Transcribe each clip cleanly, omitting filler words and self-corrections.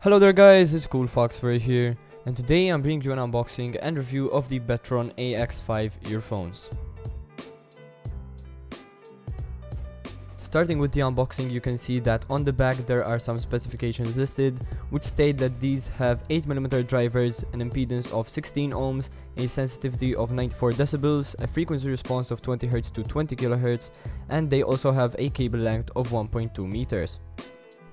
Hello there guys, it's CoolFox right here, and today I'm bringing you an unboxing and review of the Betron AX-5 earphones. Starting with the unboxing, you can see that on the back there are some specifications listed, which state that these have 8mm drivers, an impedance of 16 ohms, a sensitivity of 94 decibels, a frequency response of 20Hz to 20 kHz, and they also have a cable length of 1.2 meters.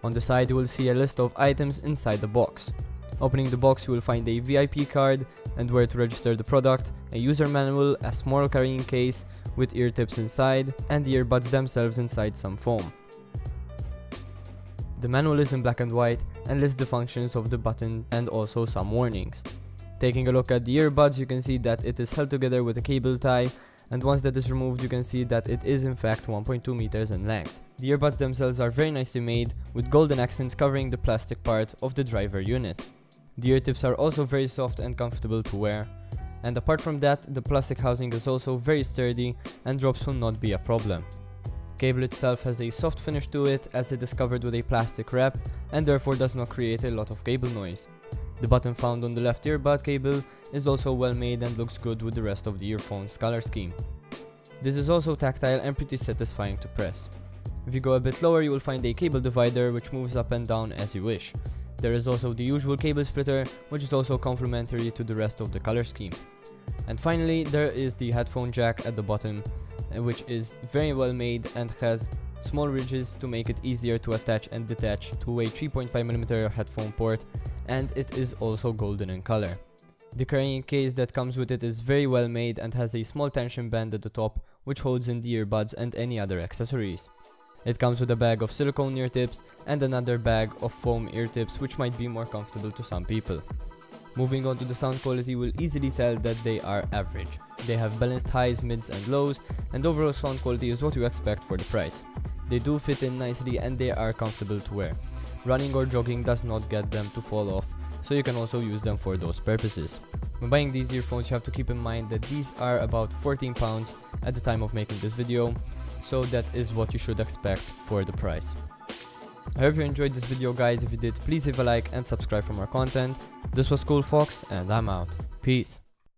On the side you will see a list of items inside the box. Opening the box you will find a VIP card and where to register the product, a user manual, a small carrying case with ear tips inside, and the earbuds themselves inside some foam. The manual is in black and white and lists the functions of the button and also some warnings. Taking a look at the earbuds, you can see that it is held together with a cable tie, and once that is removed you can see that it is in fact 1.2 meters in length. The earbuds themselves are very nicely made, with golden accents covering the plastic part of the driver unit. The ear tips are also very soft and comfortable to wear, and apart from that, the plastic housing is also very sturdy and drops will not be a problem. Cable itself has a soft finish to it, as it is covered with a plastic wrap and therefore does not create a lot of cable noise. The button found on the left earbud cable is also well made and looks good with the rest of the earphone's color scheme. This is also tactile and pretty satisfying to press. If you go a bit lower you will find a cable divider which moves up and down as you wish. There is also the usual cable splitter, which is also complementary to the rest of the color scheme. And finally there is the headphone jack at the bottom, which is very well made and has small ridges to make it easier to attach and detach to a 3.5mm headphone port, and it is also golden in color. The carrying case that comes with it is very well made and has a small tension band at the top which holds in the earbuds and any other accessories. It comes with a bag of silicone ear tips and another bag of foam ear tips, which might be more comfortable to some people. Moving on to the sound quality, you will easily tell that they are average. They have balanced highs, mids and lows, and overall sound quality is what you expect for the price. They do fit in nicely and they are comfortable to wear. Running or jogging does not get them to fall off, so you can also use them for those purposes. When buying these earphones you have to keep in mind that these are about £14 at the time of making this video, so that is what you should expect for the price. I hope you enjoyed this video guys. If you did, please leave a like and subscribe for more content. This was CoolFox and I'm out. Peace.